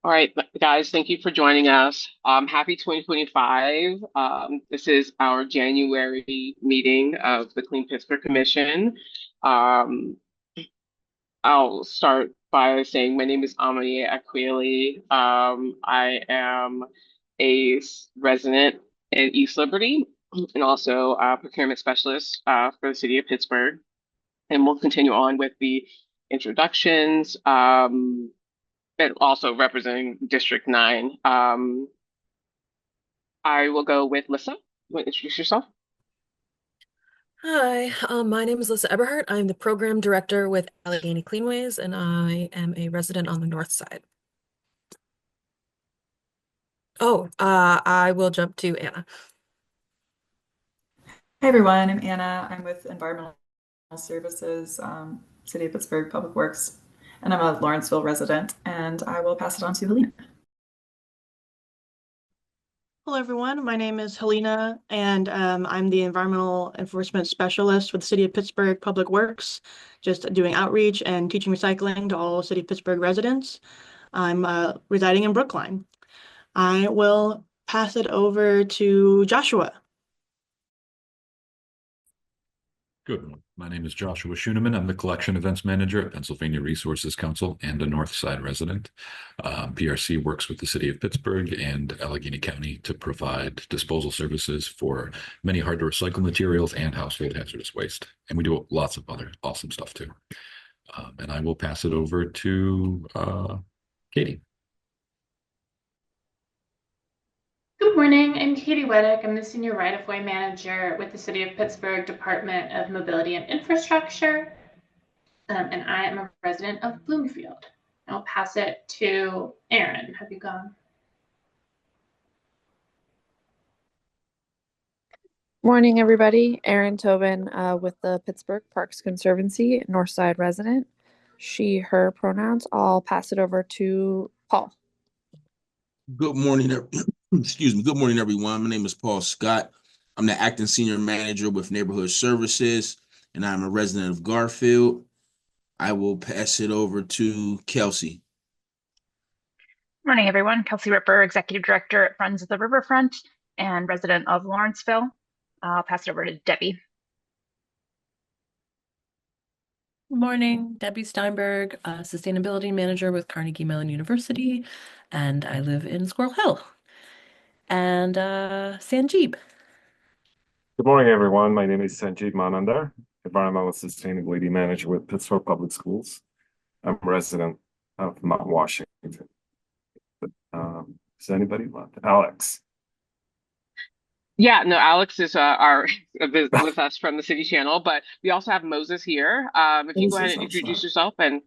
All right, guys, thank you for joining us. Happy 2025. This is our January meeting of the Clean Pittsburgh Commission. Um, I'll start by saying my name is Amani Akwili. I am resident in East Liberty and also a procurement specialist for the city of Pittsburgh. And we'll continue on with the introductions. And also representing District 9. I will go with Lissa. You want to introduce yourself? Hi, my name is Lisa Eberhardt. I'm the program director with Allegheny Cleanways, and I am a resident on the north side. I will jump to Anna. Hey everyone, I'm Anna. I'm with Environmental Services, City of Pittsburgh Public Works, and I'm a Lawrenceville resident. And I will pass it on to Helena. Hello, everyone. My name is Helena, and I'm the Environmental Enforcement Specialist with the City of Pittsburgh Public Works, just doing outreach and teaching recycling to all City of Pittsburgh residents. I'm residing in Brookline. I will pass it over to Joshua. Good one. My name is Joshua Schuneman. I'm the Collection Events Manager at Pennsylvania Resources Council and a North Side resident. PRC works with the City of Pittsburgh and Allegheny County to provide disposal services for many hard-to-recycle materials and household hazardous waste. And we do lots of other awesome stuff too. And I will pass it over to Katie. Good morning, I'm Katie Weddick. I'm the Senior Right-of-Way Manager with the City of Pittsburgh Department of Mobility and Infrastructure, and I am a resident of Bloomfield. I'll pass it to Aaron. Have you gone? Morning, everybody. Erin Tobin with the Pittsburgh Parks Conservancy, Northside resident. She, her pronouns. I'll pass it over to Paul. Good morning. Excuse me. Good morning, everyone. My name is Paul Scott. I'm the acting senior manager with Neighborhood Services, and I'm a resident of Garfield. I will pass it over to Kelsey. Morning, everyone. Kelsey Ripper, Executive Director at Friends of the Riverfront and resident of Lawrenceville. I'll pass it over to Debbie. Good morning, Debbie Steinberg, Sustainability Manager with Carnegie Mellon University, and I live in Squirrel Hill. And Sanjeeb. Good morning, everyone. My name is Sanjeev Manandar, Environmental Sustainability Manager with Pittsburgh Public Schools. I'm a resident of Mount Washington. Does anybody want? Alex. Yeah, no, Alex is with us from the City Channel, but we also have Moses here. If you go ahead and introduce yourself, and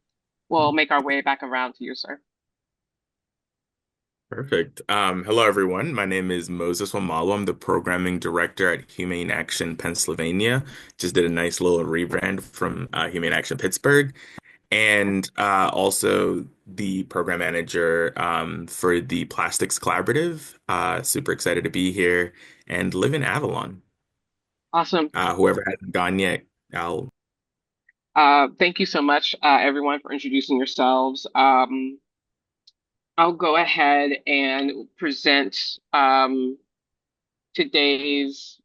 we'll make our way back around to you, sir. Perfect. Hello, everyone. My name is Moses Wamalo. I'm the programming director at Humane Action Pennsylvania. Just did a nice little rebrand from Humane Action Pittsburgh, and also the program manager for the Plastics Collaborative. Super excited to be here and live in Avalon. Awesome. Whoever hasn't gone yet, I'll. Thank you so much, everyone, for introducing yourselves. I'll go ahead and present today's,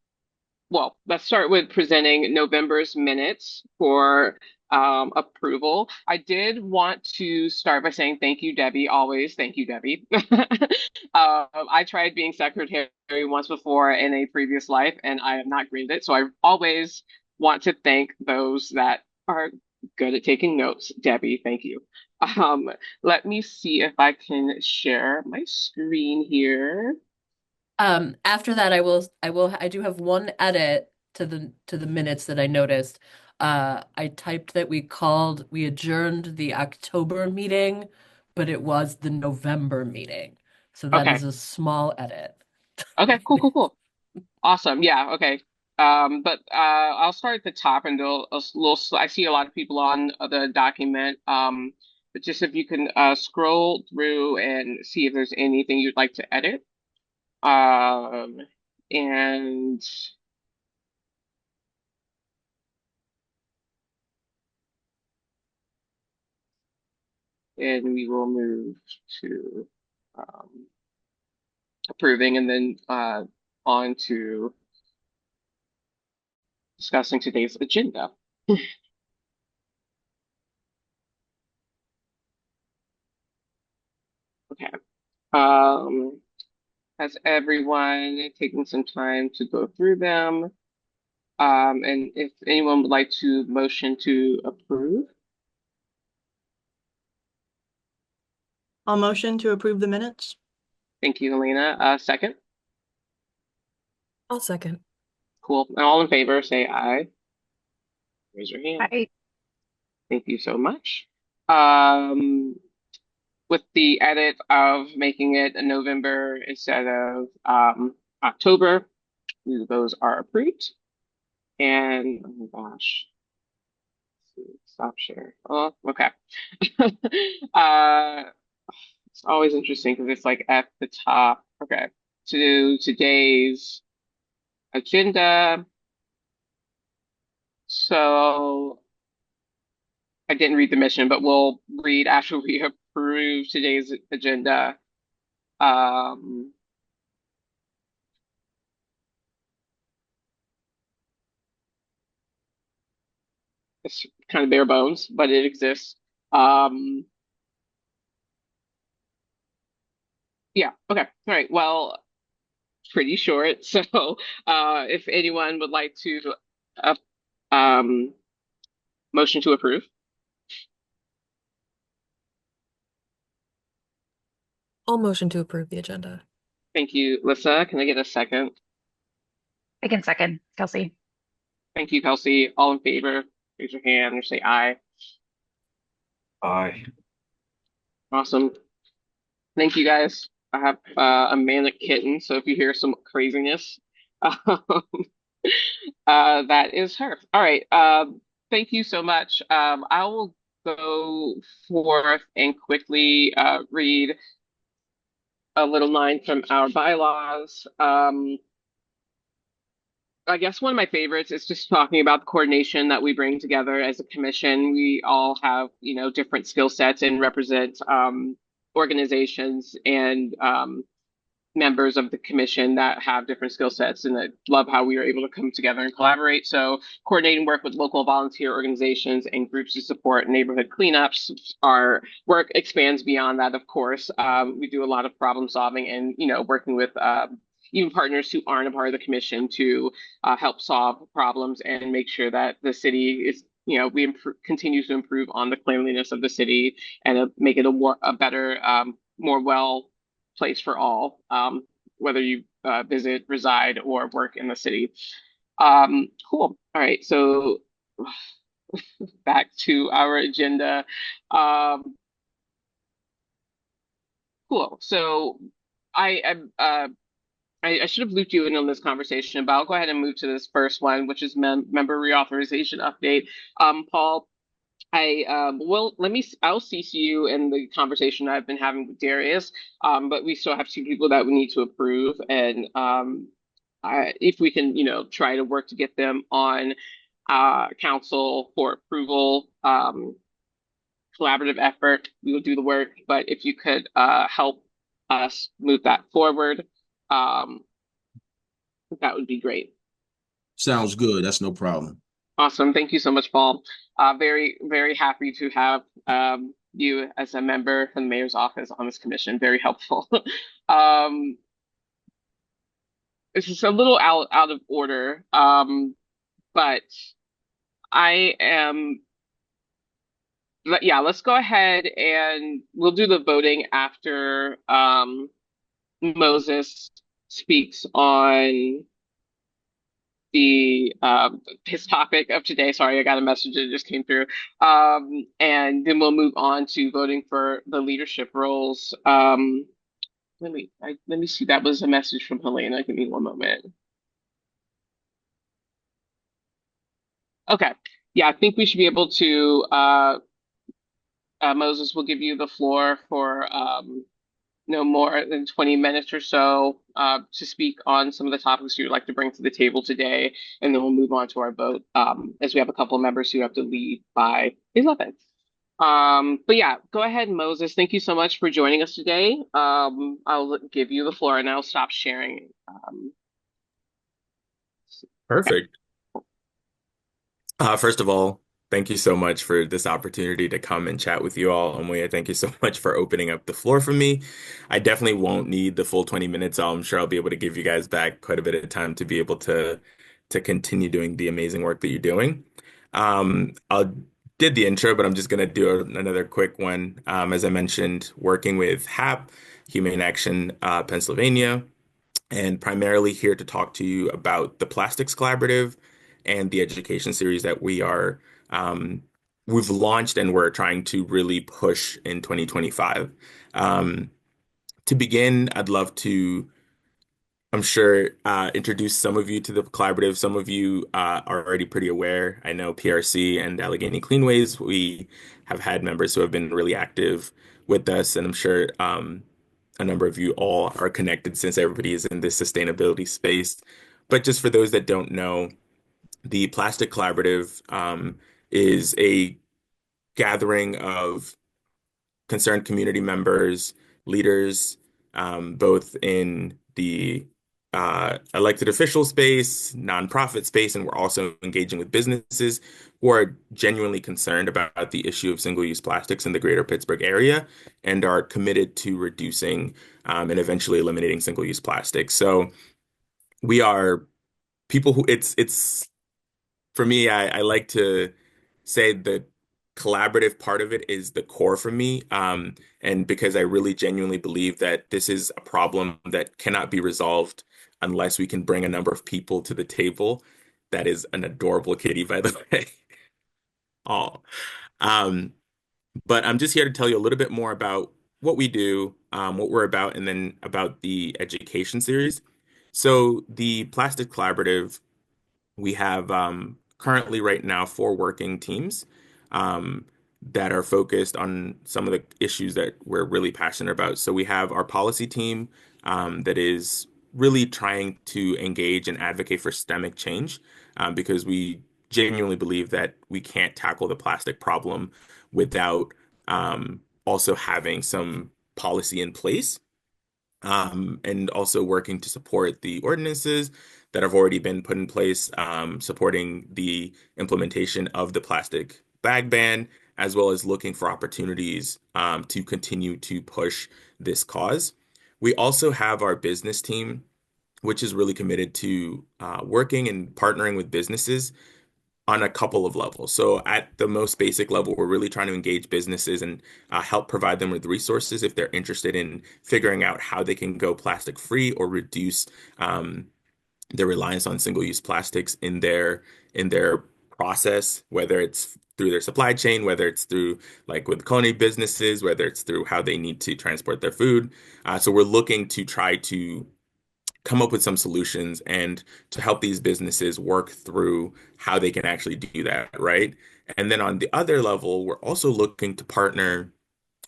well, let's start with presenting November's minutes for approval. I did want to start by saying thank you, Debbie. Always thank you, Debbie. I tried being secretary once before in a previous life, and I am not great at it. So I always want to thank those that are good at taking notes. Debbie, thank you. Let me see if I can share my screen here. After that, I do have one edit to the minutes that I noticed. I typed that we adjourned the October meeting, but it was the November meeting. So that Okay. is a small edit. Okay, cool. Awesome. Yeah, okay. But I'll start at the top and do a little, I see a lot of people on the document. But just if you can scroll through and see if there's anything you'd like to edit. Um, and and we will move to approving, and then on to discussing today's agenda. Okay. Has everyone taken some time to go through them? And if anyone would like to motion to approve, I'll motion to approve the minutes. thank you, Helena. Second? I'll second. Cool. And all in favor, say aye. Raise your hand. Aye. Thank you so much. With the edit of making it November instead of October, those are approved. And oh my gosh, stop share. Oh, okay. It's always interesting because it's like at the top. Okay. To today's agenda. So I didn't read the mission, but we'll read after we approve today's agenda. It's kind of bare bones, but it exists. Yeah, okay. All right. Well, pretty short. So if anyone would like to uh, motion to approve. I'll motion to approve the agenda. Thank you, Lissa. Can I get a second? I can second, Kelsey. Thank you, Kelsey. All in favor, raise your hand or say aye. Aye. Awesome. Thank you, guys. I have a manic kitten, so if you hear some craziness, that is her. All right. Thank you so much. I will go forth and quickly read a little line from our bylaws. I guess one of my favorites is just talking about the coordination that we bring together as a commission. We all have, different skill sets and represent organizations and members of the commission that have different skill sets. And I love how we are able to come together and collaborate. So coordinating work with local volunteer organizations and groups to support neighborhood cleanups. Our work expands beyond that, of course. We do a lot of problem solving and, working with even partners who aren't a part of the commission to help solve problems and make sure that the city is, we continue to improve on the cleanliness of the city and make it a better, more well place for all, whether you visit, reside, or work in the city. Cool. All right. So back to our agenda. Cool. So I should have looped you in on this conversation, but I'll go ahead and move to this first one, which is member reauthorization update. Paul, I'll CC you in the conversation I've been having with Darius. But we still have two people that we need to approve, and if we can, try to work to get them on council for approval, collaborative effort, we will do the work. But if you could help us move that forward, that would be great. Sounds good. That's no problem. Awesome. Thank you so much, Paul. Very, very happy to have you as a member from the mayor's office on this commission. Very helpful. This is a little out of order, but I am. Yeah, let's go ahead and we'll do the voting after Moses speaks on his topic of today. Sorry, I got a message that just came through. And then we'll move on to voting for the leadership roles. Let me see. That was a message from Helena. Give me one moment. Okay. Yeah, I think we should be able to. Moses will give you the floor for no more than 20 minutes or so to speak on some of the topics you'd like to bring to the table today, and then we'll move on to our vote as we have a couple of members who have to leave by 11. But yeah, go ahead, Moses. Thank you so much for joining us today. I'll give you the floor and I'll stop sharing. Okay. Perfect. First of all, thank you so much for this opportunity to come and chat with you all. Amoya, thank you so much for opening up the floor for me. I definitely won't need the full 20 minutes. So I'm sure I'll be able to give you guys back quite a bit of time to be able to continue doing the amazing work that you're doing. I did the intro, but I'm just going to do another quick one. As I mentioned, working with HAP, Humane Action Pennsylvania, and primarily here to talk to you about the Plastics Collaborative and the education series that um, we've launched and we're trying to really push in 2025. Um, to begin, I'd love to, I'm sure, introduce some of you to the collaborative. Some of you are already pretty aware. I know PRC and Allegheny Cleanways, we have had members who have been really active with us, and I'm sure a number of you all are connected since everybody is in this sustainability space. But just for those that don't know, the Plastic Collaborative is a gathering of concerned community members, leaders, both in the elected official space, nonprofit space, and we're also engaging with businesses who are genuinely concerned about the issue of single-use plastics in the greater Pittsburgh area and are committed to reducing and eventually eliminating single-use plastics. So we are people who it's for me, I like to say the collaborative part of it is the core for me. And because I really genuinely believe that this is a problem that cannot be resolved unless we can bring a number of people to the table. That is an adorable kitty, by the way. Oh. Um, but I'm just here to tell you a little bit more about what we do, what we're about, and then about the education series. So the Plastic Collaborative, we have currently right now 4 working teams um, that are focused on some of the issues that we're really passionate about. So we have our policy team that is really trying to engage and advocate for systemic change because we genuinely believe that we can't tackle the plastic problem without also having some policy in place and also working to support the ordinances that have already been put in place, supporting the implementation of the plastic bag ban, as well as looking for opportunities to continue to push this cause. We also have our business team, which is really committed to working and partnering with businesses on a couple of levels. So at the most basic level, we're really trying to engage businesses and help provide them with resources if they're interested in figuring out how they can go plastic free or reduce their reliance on single-use plastics in their process, whether it's through their supply chain, whether it's through like with culinary businesses, whether it's through how they need to transport their food. So we're looking to try to come up with some solutions and to help these businesses work through how they can actually do that, right? And then on the other level, we're also looking to partner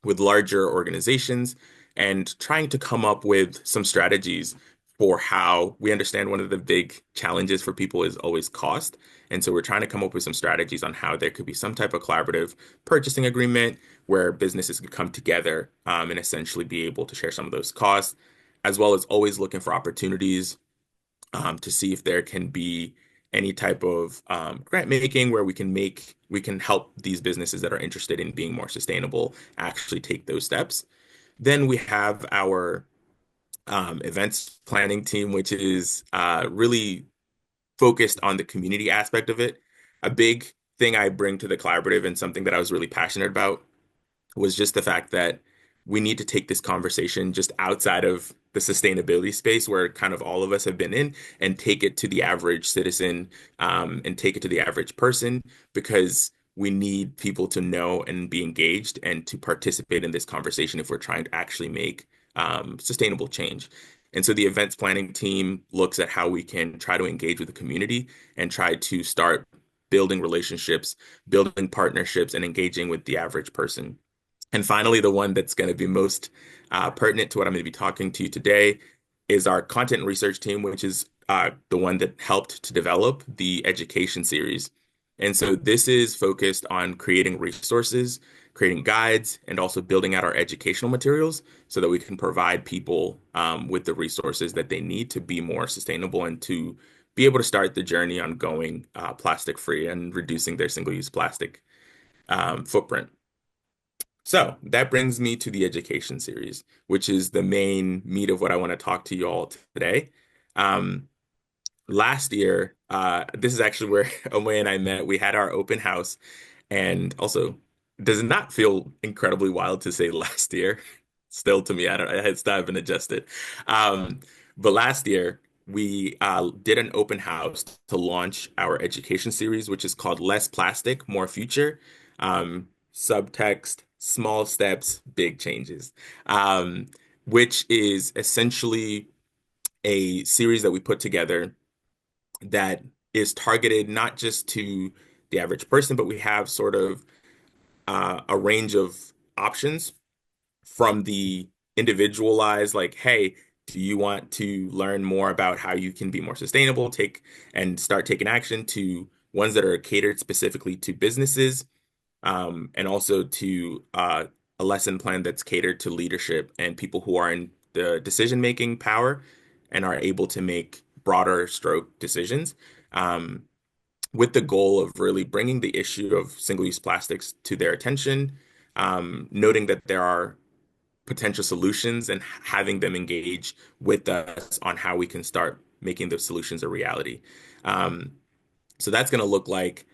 with larger organizations and trying to come up with some strategies for how we understand one of the big challenges for people is always cost. And so we're trying to come up with some strategies on how there could be some type of collaborative purchasing agreement where businesses could come together and essentially be able to share some of those costs, as well as always looking for opportunities to see if there can be any type of grant making where we can help these businesses that are interested in being more sustainable actually take those steps. Then we have our events planning team, which is really focused on the community aspect of it. A big thing I bring to the collaborative and something that I was really passionate about was just the fact that we need to take this conversation just outside of the sustainability space where kind of all of us have been in and take it to the average citizen and take it to the average person because we need people to know and be engaged and to participate in this conversation if we're trying to actually make sustainable change. And so the events planning team looks at how we can try to engage with the community and try to start building relationships, building partnerships, and engaging with the average person. And finally, the one that's going to be most pertinent to what I'm going to be talking to you today is our content and research team, which is the one that helped to develop the education series. And so this is focused on creating resources creating guides, and also building out our educational materials so that we can provide people with the resources that they need to be more sustainable and to be able to start the journey on going plastic free and reducing their single-use plastic footprint. So that brings me to the education series, which is the main meat of what I want to talk to you all today. Um, Last year, this is actually where Omwe and I met. We had our open house, and also, does it not feel incredibly wild to say last year? Still, to me, I don't. I still haven't adjusted. Um, but last year, we did an open house to launch our education series, which is called "Less Plastic, More Future." Subtext: small steps, big changes, which is essentially a series that we put together that is targeted not just to the average person, but we have sort of a range of options from the individualized, like, hey, do you want to learn more about how you can be more sustainable, take and start taking action, to ones that are catered specifically to businesses, and also to a lesson plan that's catered to leadership and people who are in the decision-making power and are able to make broader stroke decisions. Um, with the goal of really bringing the issue of single-use plastics to their attention, noting that there are potential solutions and having them engage with us on how we can start making those solutions a reality. Um, so that's going to look like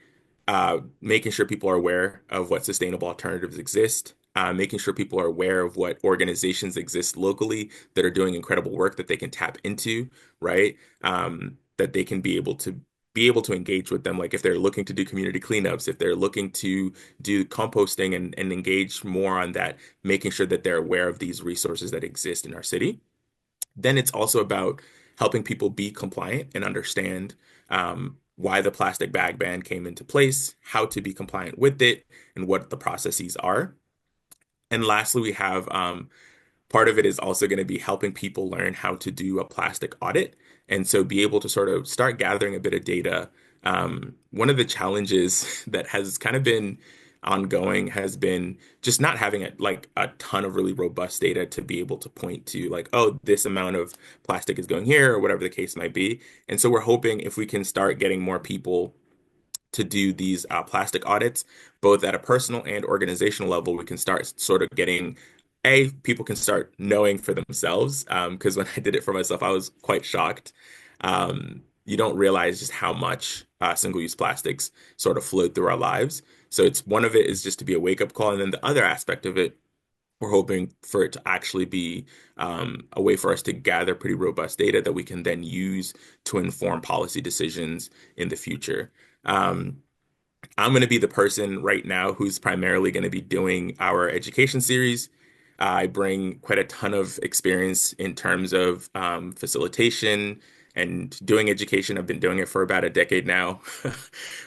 making sure people are aware of what sustainable alternatives exist, making sure people are aware of what organizations exist locally that are doing incredible work that they can tap into, right? That they can be able to engage with them. Like if they're looking to do community cleanups, if they're looking to do composting and engage more on that, making sure that they're aware of these resources that exist in our city. Then it's also about helping people be compliant and understand why the plastic bag ban came into place, how to be compliant with it, and what the processes are. And lastly, we have part of it is also going to be helping people learn how to do a plastic audit. And so be able to sort of start gathering a bit of data. One of the challenges that has kind of been ongoing has been just not having like a ton of really robust data to be able to point to like, oh, this amount of plastic is going here or whatever the case might be. And so we're hoping if we can start getting more people to do these plastic audits, both at a personal and organizational level, we can start sort of getting people can start knowing for themselves. Because when I did it for myself, I was quite shocked. You don't realize just how much single-use plastics sort of float through our lives. So it's one of it is just to be a wake-up call, and then the other aspect of it, we're hoping for it to actually be a way for us to gather pretty robust data that we can then use to inform policy decisions in the future. Um, I'm going to be the person right now who's primarily going to be doing our education series. I bring quite a ton of experience in terms of facilitation and doing education. I've been doing it for about a decade now,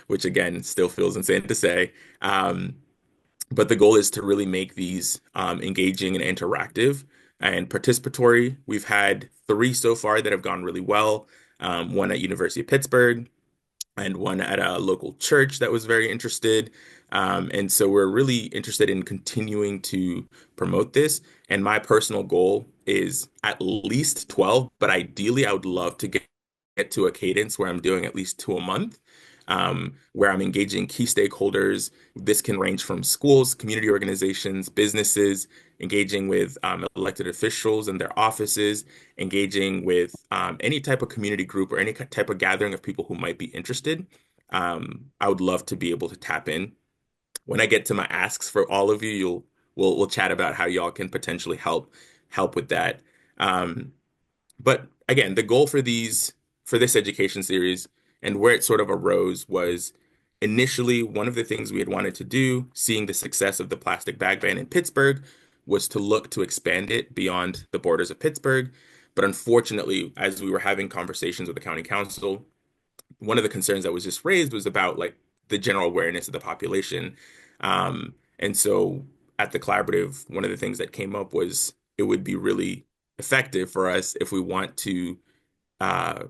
which again still feels insane to say. But the goal is to really make these engaging and interactive and participatory. We've had 3 so far that have gone really well. One at University of Pittsburgh, and one at a local church that was very interested. And so we're really interested in continuing to promote this. And my personal goal is at least 12, but ideally I would love to get to a cadence where I'm doing at least 2 a month, where I'm engaging key stakeholders. This can range from schools, community organizations, businesses, engaging with elected officials in their offices, engaging with any type of community group or any type of gathering of people who might be interested. I would love to be able to tap in. When I get to my asks for all of you, we'll chat about how y'all can potentially help with that. But again, the goal for this education series and where it sort of arose was initially one of the things we had wanted to do, seeing the success of the plastic bag ban in Pittsburgh, was to look to expand it beyond the borders of Pittsburgh. But unfortunately, as we were having conversations with the county council, one of the concerns that was just raised was about like the general awareness of the population. And so at the collaborative, one of the things that came up was it would be really effective for us if we want to uh,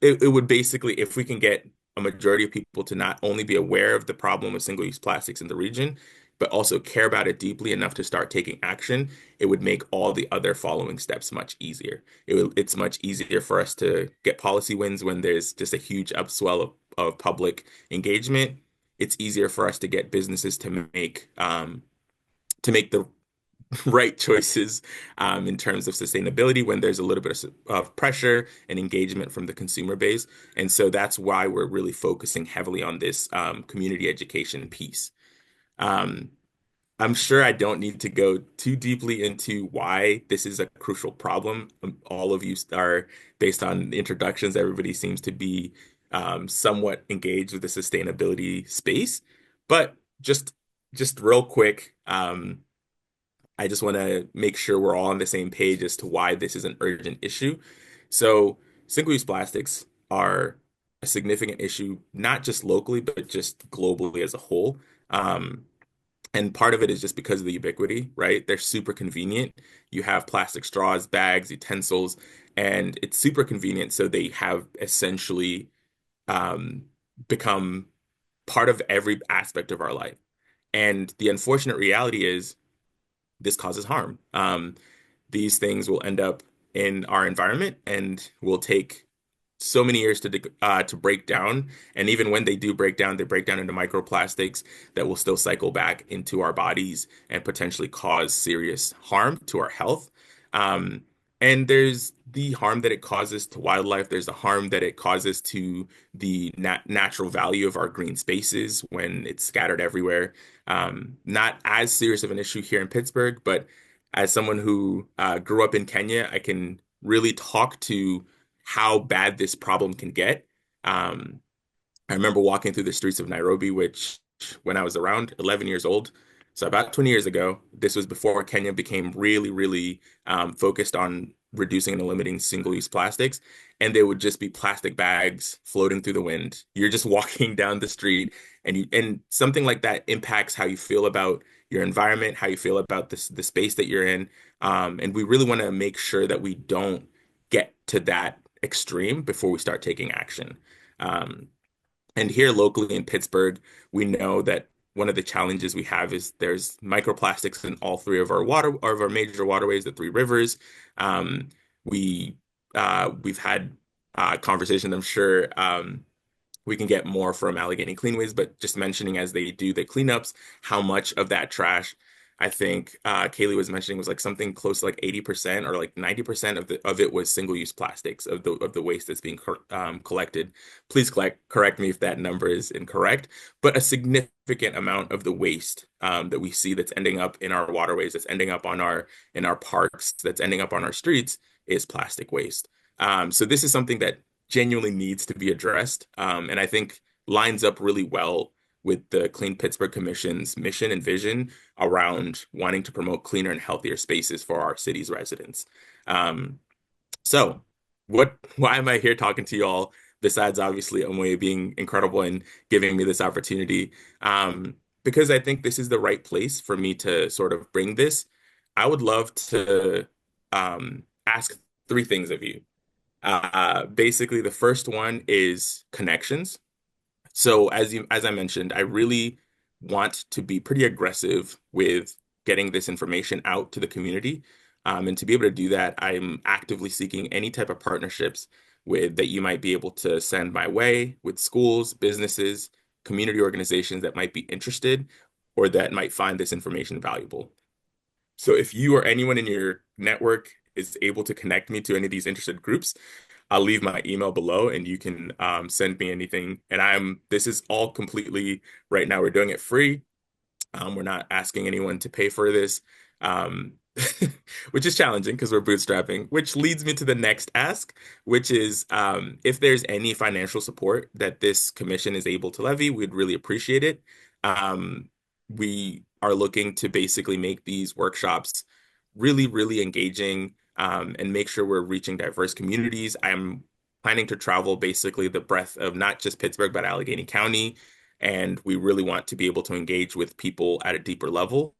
it would basically, if we can get a majority of people to not only be aware of the problem of single-use plastics in the region, but also care about it deeply enough to start taking action, it would make all the other following steps much easier. It's much easier for us to get policy wins when there's just a huge upswell of public engagement. It's easier for us to get businesses to make the right choices in terms of sustainability when there's a little bit of pressure and engagement from the consumer base. And so that's why we're really focusing heavily on this community education piece. Um, I'm sure I don't need to go too deeply into why this is a crucial problem. All of you are, based on introductions, everybody seems to be somewhat engaged with the sustainability space. But just real quick, I just want to make sure we're all on the same page as to why this is an urgent issue. So, single-use plastics are a significant issue, not just locally, but just globally as a whole. Um, and part of it is just because of the ubiquity, right? They're super convenient. You have plastic straws, bags, utensils, and it's super convenient. So they have essentially um, become part of every aspect of our life. And the unfortunate reality is this causes harm. These things will end up in our environment and will take so many years to break down. And even when they do break down, they break down into microplastics that will still cycle back into our bodies and potentially cause serious harm to our health. Um, and there's the harm that it causes to wildlife. There's the harm that it causes to the natural value of our green spaces when it's scattered everywhere. Not as serious of an issue here in Pittsburgh, but as someone who grew up in Kenya, I can really talk to how bad this problem can get. Um, I remember walking through the streets of Nairobi, which when I was around 11 years old, so about 20 years ago, this was before Kenya became really, really focused on reducing and eliminating single-use plastics. And there would just be plastic bags floating through the wind. You're just walking down the street, and something like that impacts how you feel about your environment, how you feel about the space that you're in. And we really want to make sure that we don't get to that extreme before we start taking action. Um, and here locally in Pittsburgh, we know that one of the challenges we have is there's microplastics in all three of our major waterways, the three rivers. Um, we we've had conversations. I'm sure we can get more from Allegheny Cleanways, but just mentioning as they do the cleanups, how much of that trash, I think Kaylee was mentioning, was like something close to like 80% or like 90% of it was single-use plastics of the waste that's being collected. Please correct me if that number is incorrect, but a significant amount of the waste that we see that's ending up in our waterways, that's ending up in our parks, that's ending up on our streets is plastic waste. So this is something that genuinely needs to be addressed, and I think lines up really well with the Clean Pittsburgh Commission's mission and vision around wanting to promote cleaner and healthier spaces for our city's residents. Um, so, why am I here talking to you all, besides obviously Omoye being incredible and giving me this opportunity? Because I think this is the right place for me to sort of bring this. I would love to ask three things of you. Basically, the first one is connections. So as I mentioned, I really want to be pretty aggressive with getting this information out to the community. And to be able to do that, I'm actively seeking any type of partnerships that you might be able to send my way with schools, businesses, community organizations that might be interested or that might find this information valuable. So if you or anyone in your network is able to connect me to any of these interested groups, I'll leave my email below and you can send me anything. And this is all completely right now. We're doing it free. We're not asking anyone to pay for this, um, which is challenging because we're bootstrapping, which leads me to the next ask, which is if there's any financial support that this commission is able to levy, we'd really appreciate it. We are looking to basically make these workshops really, really engaging and make sure we're reaching diverse communities. I'm planning to travel basically the breadth of not just Pittsburgh, but Allegheny County. And we really want to be able to engage with people at a deeper level.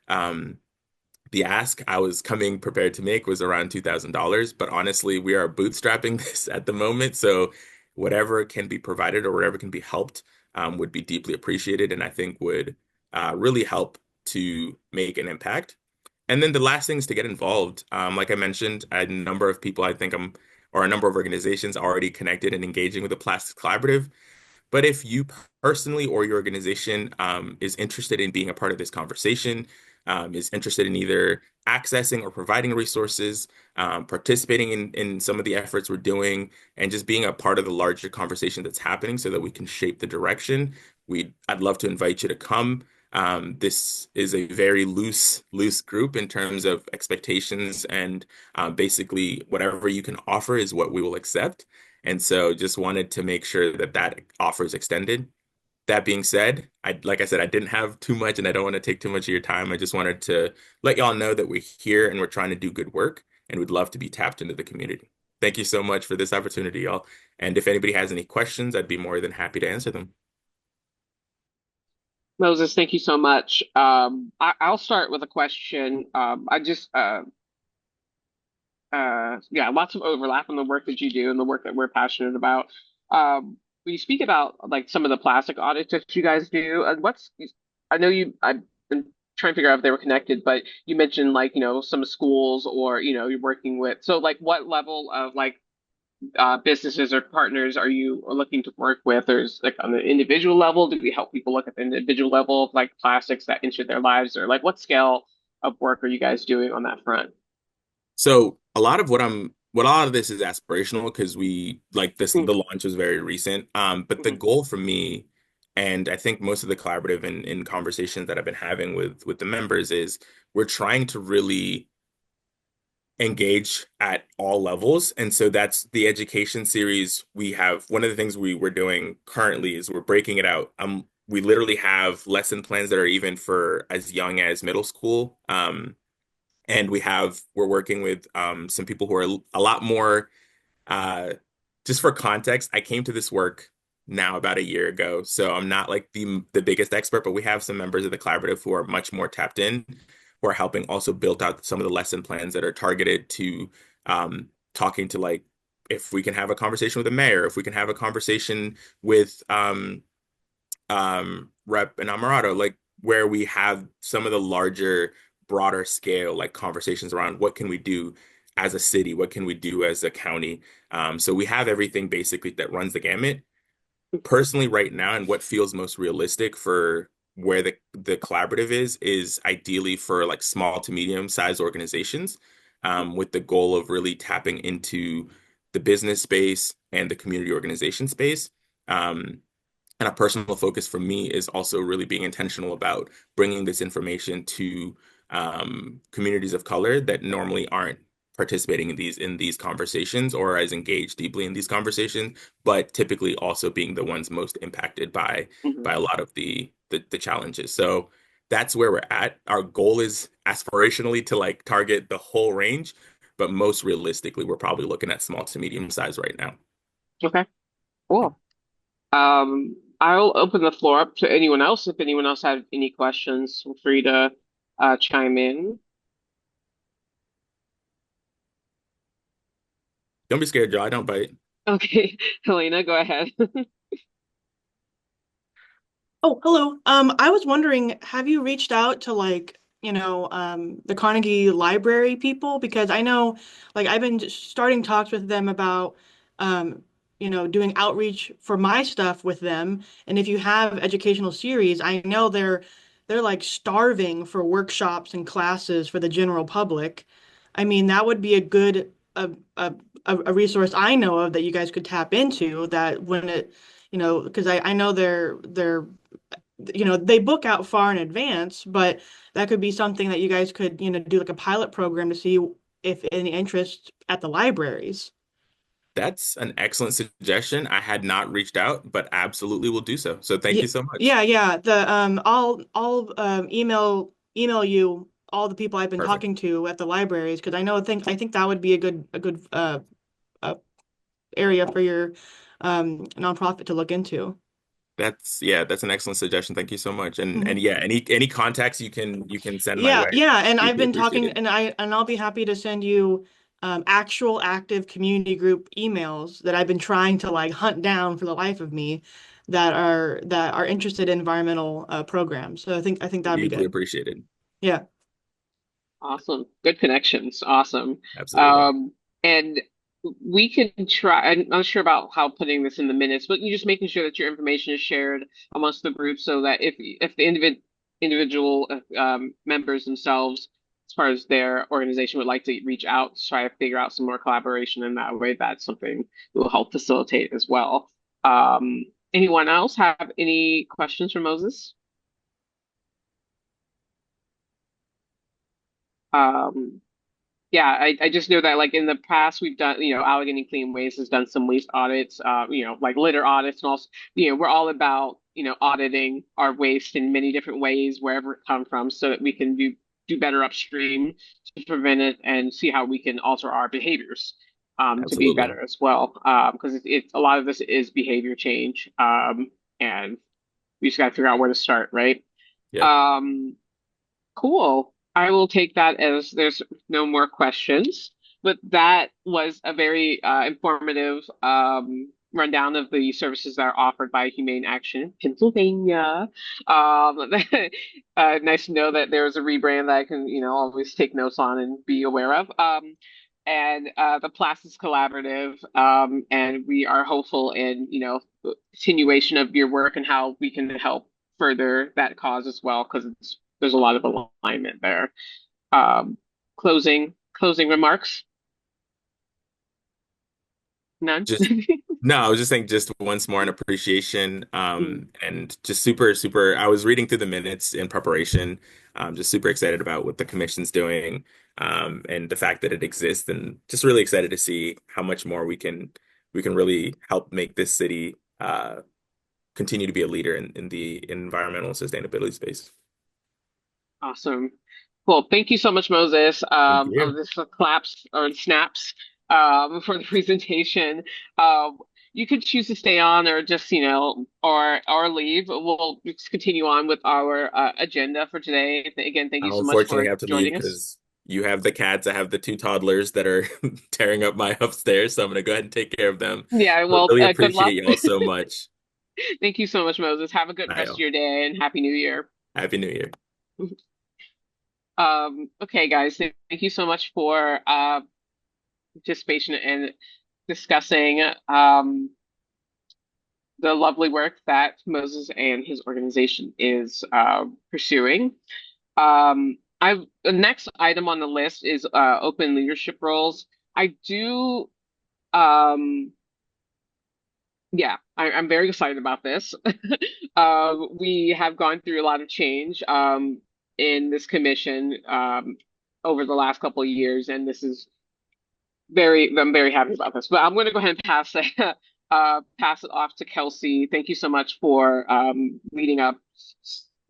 The ask I was coming prepared to make was around $2,000, but honestly, we are bootstrapping this at the moment. So whatever can be provided or whatever can be helped would be deeply appreciated and I think would really help to make an impact. And then the last thing is to get involved. Like I mentioned, a number of people or a number of organizations already connected and engaging with the Plastics Collaborative. But if you personally or your organization is interested in being a part of this conversation, is interested in either accessing or providing resources, participating in some of the efforts we're doing, and just being a part of the larger conversation that's happening so that we can shape the direction, I'd love to invite you to come. This is a very loose group in terms of expectations, and basically whatever you can offer is what we will accept. And so just wanted to make sure that that offer is extended. That being said, like I said, I didn't have too much and I don't want to take too much of your time. I just wanted to let y'all know that we're here and we're trying to do good work and we'd love to be tapped into the community. Thank you so much for this opportunity, y'all. And if anybody has any questions, I'd be more than happy to answer them. Moses, thank you so much. I'll start with a question. Yeah, lots of overlap in the work that you do and the work that we're passionate about. When you speak about like some of the plastic audits that you guys do, and I've been trying to figure out if they were connected, but you mentioned like, some schools or, you're working with, so like what level of like businesses or partners are you looking to work with? Or is like on the individual level, do we help people look at the individual level of like plastics that enter their lives, or like what scale of work are you guys doing on that front? So a lot of what a lot of this is aspirational because we like this, the launch was very recent. But the goal for me, and I think most of the collaborative and in conversations that I've been having with the members is we're trying to really engage at all levels. And so that's the education series we have. One of the things we're doing currently is we're breaking it out. We literally have lesson plans that are even for as young as middle school. And we're working with some people who are a lot more, just for context, I came to this work now about a year ago, so I'm not like the biggest expert, but we have some members of the collaborative who are much more tapped in, who are helping also build out some of the lesson plans that are targeted to talking to like if we can have a conversation with the mayor, if we can have a conversation with Rep and Amarato, like where we have some of the larger, broader scale like conversations around what can we do as a city, what can we do as a county. So we have everything basically that runs the gamut. Personally, right now, and what feels most realistic for where the collaborative is ideally for like small to medium sized organizations, with the goal of really tapping into the business space and the community organization space. And a personal focus for me is also really being intentional about bringing this information to communities of color that normally aren't participating in these conversations or as engaged deeply in these conversations, but typically also being the ones most impacted by a lot of the challenges. So that's where we're at. Our goal is aspirationally to like target the whole range, but most realistically, we're probably looking at small to medium size right now. Okay, cool. I'll open the floor up to anyone else. If anyone else has any questions, feel free to chime in. Don't be scared, Joe. I don't bite. Okay, Helena, go ahead. Oh, hello. I was wondering, have you reached out to like, the Carnegie Library people? Because I know, like, I've been starting talks with them about, doing outreach for my stuff with them. And if you have educational series, I know they're like starving for workshops and classes for the general public. I mean, that would be a good a resource I know of that you guys could tap into that when it, because I know they're they book out far in advance, but that could be something that you guys could, do like a pilot program to see if any interest at the libraries. That's an excellent suggestion. I had not reached out, but absolutely will do so. So thank Yeah, you so much. yeah. I'll email you all the people I've been Perfect. talking to at the libraries because I think that would be a good uh area for your nonprofit to look into. That's an excellent suggestion. Thank you so much. And Mhm. yeah, any contacts you can send my Yeah, way. yeah, and I've Deeply been talking, appreciated. and I'll be happy to send you actual active community group emails that I've been trying to like hunt down for the life of me. that are interested in environmental programs. So I think that'd be Deeply good. appreciated. Yeah. Awesome. Good connections. Awesome. Absolutely. And we can try, I'm not sure about how putting this in the minutes, but you just making sure that your information is shared amongst the group so that if the individual members themselves, as far as their organization would like to reach out to try to figure out some more collaboration in that way, that's something that will help facilitate as well. Anyone else have any questions for Moses? Um, Yeah, I just know that like in the past we've done, Allegheny Clean Waste has done some waste audits, like litter audits and also, we're all about, auditing our waste in many different ways wherever it comes from so that we can do better upstream to prevent it and see how we can alter our behaviors to be Absolutely. better as well. Because it's a lot of this is behavior change. And we just got to figure out where to start, right? Yep. Cool. I will take that as there's no more questions. But that was a very informative rundown of the services that are offered by Humane Action Pennsylvania. Nice to know that there's a rebrand that I can, always take notes on and be aware of. And the Plastics Collaborative, and we are hopeful in, continuation of your work and how we can help further that cause as well, because there's a lot of alignment there. Um, closing remarks? None? Just no, I was just saying just once more an appreciation and just super, super. I was reading through the minutes in preparation, just super excited about what the commission's doing, and the fact that it exists, and just really excited to see how much more we can really help make this city continue to be a leader in the environmental sustainability space. Awesome. Cool. Thank you so much, Moses. Thank you. This claps or snaps for the presentation. You could choose to stay on or just, or leave. We'll just continue on with our agenda for today. Again, thank you I'll so much unfortunately for have to leave joining us. because you have the cats. I have the two toddlers that are tearing up my upstairs, so I'm gonna go ahead and take care of them. Yeah, But well, really good luck. appreciate y'all so much. Thank you so much, Moses. Have a good Bye, rest of y'all. your day and Happy New Year. Happy New Year. Okay, guys, thank you so much for participation and discussing the lovely work that Moses and his organization is pursuing. The next item on the list is open leadership roles. I do, um, yeah, I'm very excited about this. We have gone through a lot of change in this commission over the last couple of years, and this is I'm very happy about this. But I'm going to go ahead and pass it off to Kelsey. Thank you so much for leading up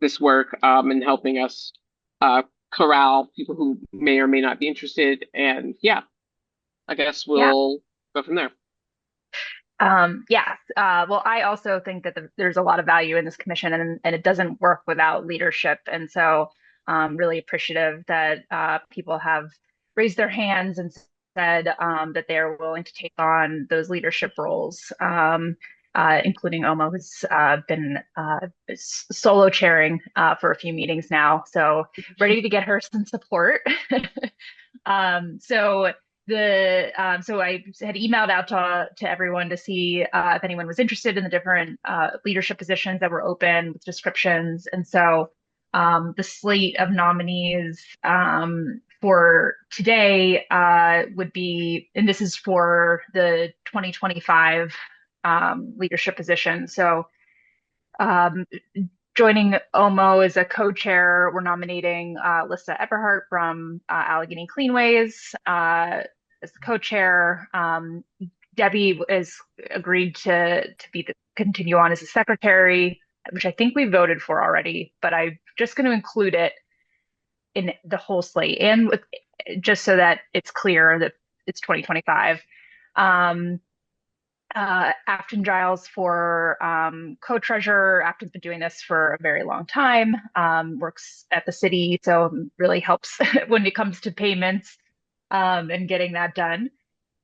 this work and helping us uh, corral people who may or may not be interested. And yeah, I guess Yeah. we'll go from there. Yeah. Well, I also think that there's a lot of value in this commission, and it doesn't work without leadership. And so, really appreciative that people have raised their hands and said that they're willing to take on those leadership roles, including Omo, who's been solo chairing for a few meetings now. So, ready to get her some support. So so I had emailed out to everyone to see if anyone was interested in the different leadership positions that were open with descriptions. And so the slate of nominees for today would be, and this is for the 2025 leadership position. So um, joining OMO as a co-chair, we're nominating Lisa Eberhardt from Allegheny Cleanways as the co-chair. Debbie has agreed to continue on as a secretary, which I think we voted for already, but I'm just going to include it in the whole slate and just so that it's clear that it's 2025. Afton Giles for co-treasurer. Afton's been doing this for a very long time, works at the city, so really helps when it comes to payments and getting that done.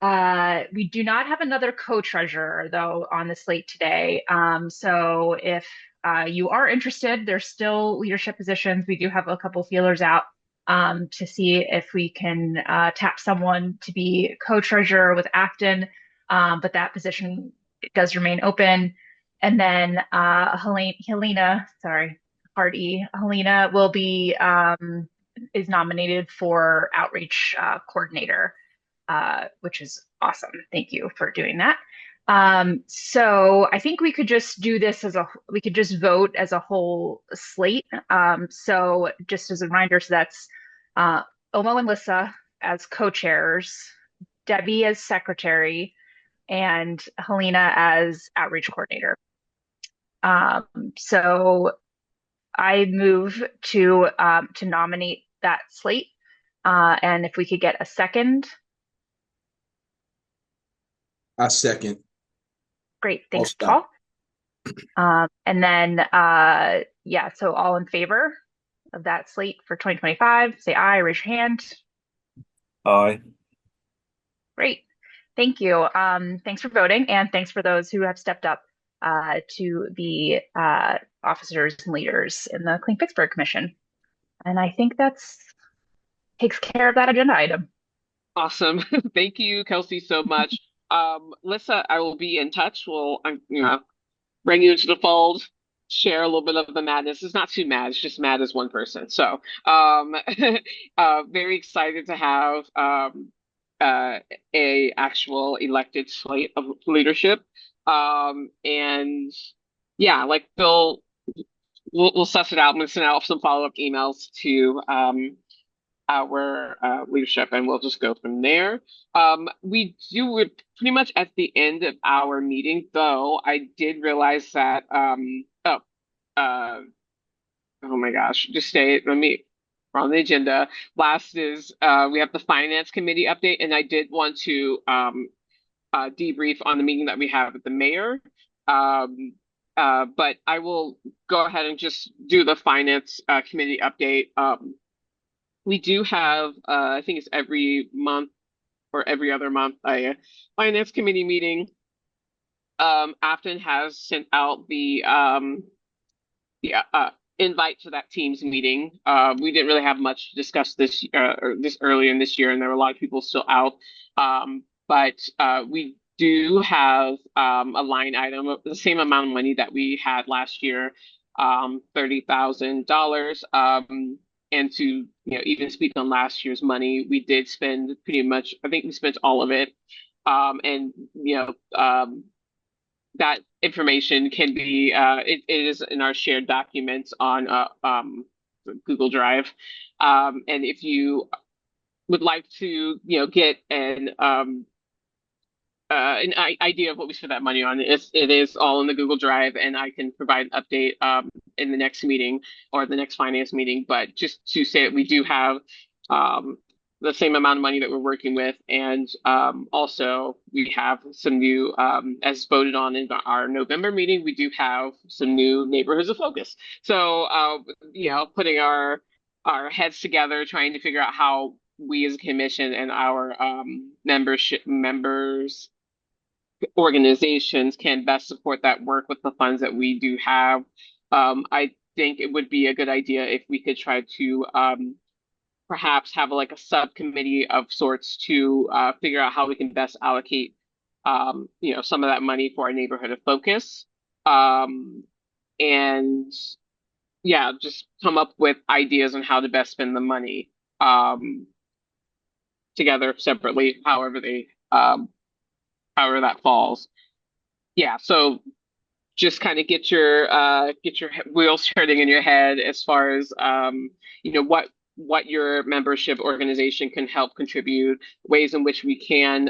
We do not have another co-treasurer though on the slate today. So if you are interested, there's still leadership positions. We do have a couple feelers out to see if we can tap someone to be co-treasurer with Acton, but that position does remain open. And then Helena will be is nominated for outreach coordinator, which is awesome. Thank you for doing that. So I think we could just do this we could just vote as a whole slate. So just as a reminder, so that's Omo and Lissa as co-chairs, Debbie as secretary, and Helena as outreach coordinator. So I move to nominate that slate. And if we could get a second. I second. Great. Thanks, Paul. And then, yeah, so all in favor of that slate for 2025, say aye, raise your hand. Aye. Great. Thank you. Thanks for voting, and thanks for those who have stepped up to be officers and leaders in the Clean Pittsburgh Commission. And I think that's takes care of that agenda item. Awesome. Thank you, Kelsey, so much. Lissa, I will be in touch. We'll, bring you into the fold, share a little bit of the madness. It's not too mad. It's just mad as one person. So, very excited to have a actual elected slate of leadership. And yeah, like we'll suss it out. I'm gonna send out some follow-up emails to our leadership, and we'll just go from there. We're pretty much at the end of our meeting, though. I did realize that oh my gosh, just stay. We're on the agenda. Last is we have the finance committee update, and I did want to debrief on the meeting that we have with the mayor. But I will go ahead and just do the finance committee update. We do have, I think it's every month or every other month, a finance committee meeting. Afton has sent out the invite to that team's meeting. We didn't really have much to discuss this or this early in this year, and there were a lot of people still out. But we do have a line item of the same amount of money that we had last year, $30,000. And to even speak on last year's money, we did spend pretty much. I think we spent all of it. And that information can be it is in our shared documents on Google Drive. And if you would like to get an idea of what we spent that money on, it is all in the Google Drive, and I can provide an update in the next meeting or the next finance meeting. But just to say that we do have the same amount of money that we're working with, and also we have some new, as voted on in our November meeting, we do have some new neighborhoods of focus. So putting our heads together, trying to figure out how we as a commission and our members organizations can best support that work with the funds that we do have. I think it would be a good idea if we could try to perhaps have like a subcommittee of sorts to figure out how we can best allocate some of that money for our neighborhood of focus. And yeah, just come up with ideas on how to best spend the money together separately, however that falls. Yeah, so just kind of get your wheels turning in your head as far as what your membership organization can help contribute, ways in which we can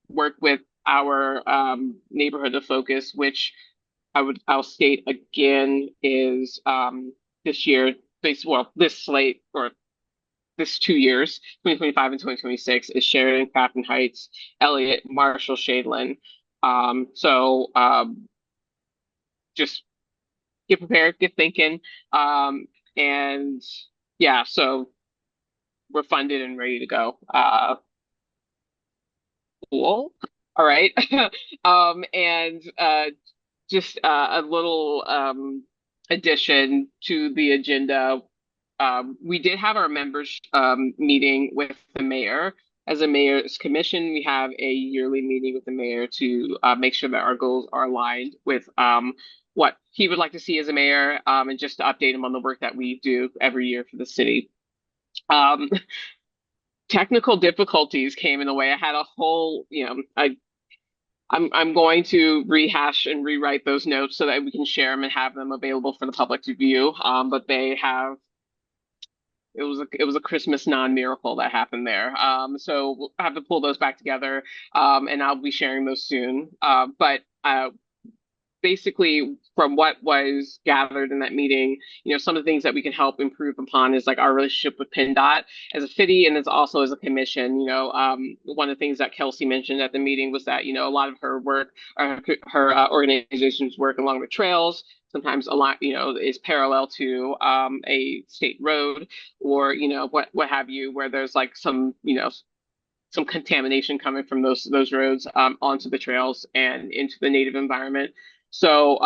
work with our neighborhood of focus, which I'll state again is this year, this slate or this 2 years, 2025 and 2026, is Sheridan, Captain Heights, Elliott, Marshall, Shadeland. So just get prepared, get thinking. And yeah, so we're funded and ready to go. Cool. All right. And just a little addition to the agenda. We did have our members meeting with the mayor. As a mayor's commission, we have a yearly meeting with the mayor to make sure that our goals are aligned with what he would like to see as a mayor, and just to update him on the work that we do every year for the city. Um, Technical difficulties came in the way. I had a whole, I'm going to rehash and rewrite those notes so that we can share them and have them available for the public to view. But they have it was a Christmas non-miracle that happened there. So we'll have to pull those back together. And I'll be sharing those soon. But basically from what was gathered in that meeting, some of the things that we can help improve upon is like our relationship with PennDOT as a city and as also as a commission. One of the things that Kelsey mentioned at the meeting was that, a lot of her work, her organization's work along the trails, sometimes a lot, is parallel to a state road or, what have you, where there's like some contamination coming from those roads onto the trails and into the native environment. So,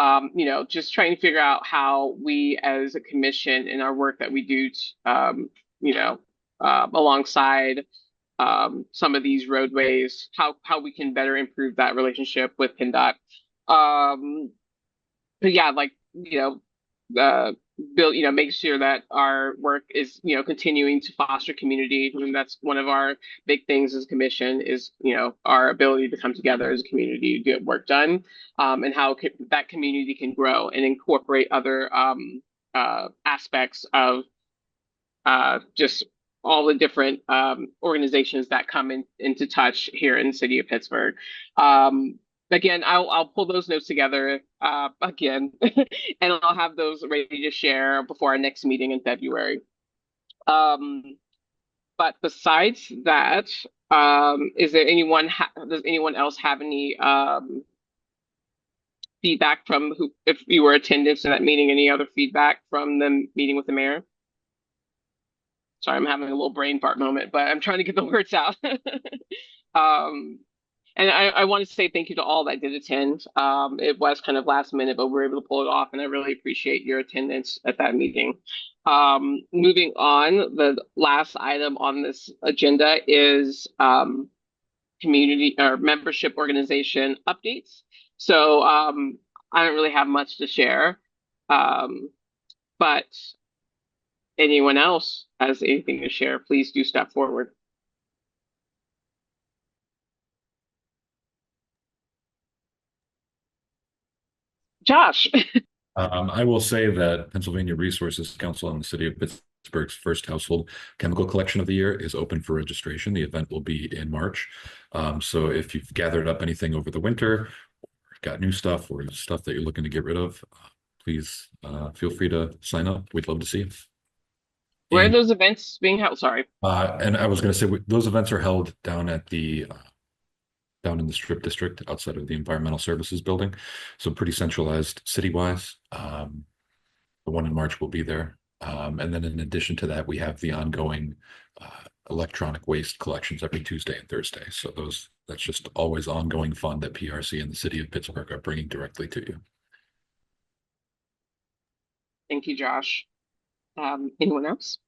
just trying to figure out how we as a commission in our work that we do, you know, alongside some of these roadways, how we can better improve that relationship with PennDOT. But yeah, like, build, make sure that our work is, continuing to foster community. And that's one of our big things as a commission is, our ability to come together as a community to get work done, and how that community can grow and incorporate other aspects of just all the different organizations that come into touch here in the city of Pittsburgh. Again, I'll pull those notes together again, and I'll have those ready to share before our next meeting in February. But besides that, is there does anyone else have any feedback from if you were attendance in that meeting, any other feedback from the meeting with the mayor? Sorry, I'm having a little brain fart moment, but I'm trying to get the words out. And I want to say thank you to all that did attend. It was kind of last minute, but we were able to pull it off, and I really appreciate your attendance at that meeting. Moving on, the last item on this agenda is community or membership organization updates. So I don't really have much to share, but anyone else has anything to share, please do step forward. Josh. I will say that Pennsylvania Resources Council and the City of Pittsburgh's first household chemical collection of the year is open for registration. The event will be in March. So if you've gathered up anything over the winter, got new stuff or stuff that you're looking to get rid of, please feel free to sign up. We'd love to see you. Where are those events being held? Sorry. And I was going to say those events are held down at the down in the Strip District outside of the Environmental Services Building. So pretty centralized city-wise. The one in March will be there. And then in addition to that, we have the ongoing electronic waste collections every Tuesday and Thursday. So that's just always ongoing fun that PRC and the City of Pittsburgh are bringing directly to you. Thank you, Josh. Anyone else?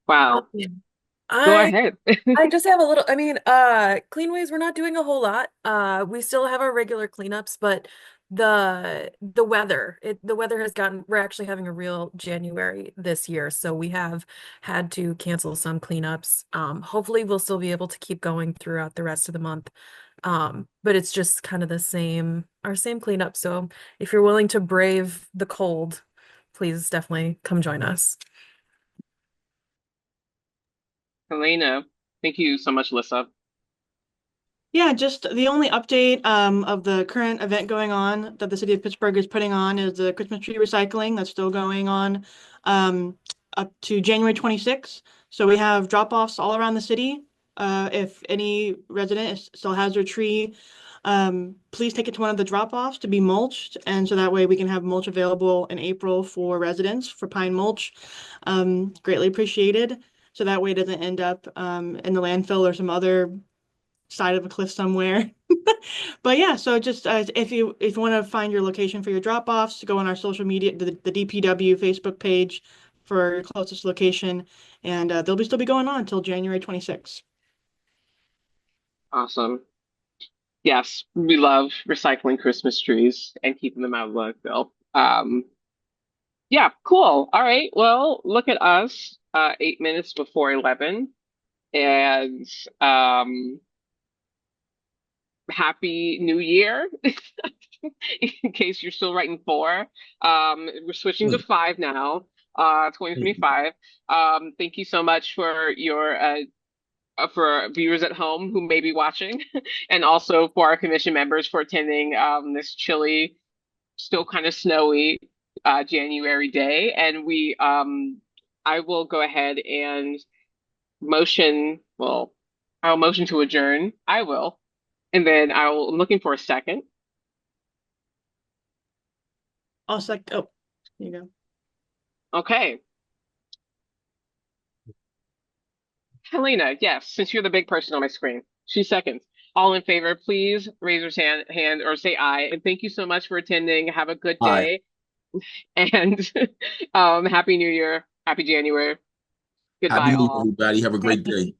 Wow. Go ahead. I just have a little, cleanways, we're not doing a whole lot. We still have our regular cleanups, but the weather, the weather has gotten, we're actually having a real January this year, so we have had to cancel some cleanups. Hopefully we'll still be able to keep going throughout the rest of the month. But it's just kind of our same cleanup. So if you're willing to brave the cold, please definitely come join us. Helena, thank you so much, Alyssa. Yeah, just the only update of the current event going on that the city of Pittsburgh is putting on is the Christmas tree recycling that's still going on up to January 26th. So we have drop-offs all around the city. If any resident still has their tree please take it to one of the drop-offs to be mulched, and so that way we can have mulch available in April for residents for pine mulch. Greatly appreciated. So that way it doesn't end up in the landfill or some other side of a cliff somewhere. But yeah, so just if you want to find your location for your drop-offs, go on our social media, the DPW Facebook page for your closest location, and they'll still be going on until January 26th. Awesome. Yes, we love recycling Christmas trees and keeping them out of landfill. Yeah, cool. All right. Well, look at us, 8 minutes before 11, and Happy New Year. In case you're still writing four. We're switching to five now, 2025. Thank you so much for your for viewers at home who may be watching, and also for our commission members for attending this chilly, still kind of snowy January day. And I will go ahead and motion, well, I'll motion to adjourn. I will. And then I'm looking for a second. Oh, here you go. Okay. Helena, yes, since you're the big person on my screen. She seconds. All in favor, please raise your hand or say aye. And thank you so much for attending. Have a good Aye. day. And Happy New Year. Happy January. Happy Goodbye, New Year, all. everybody. Have a great day.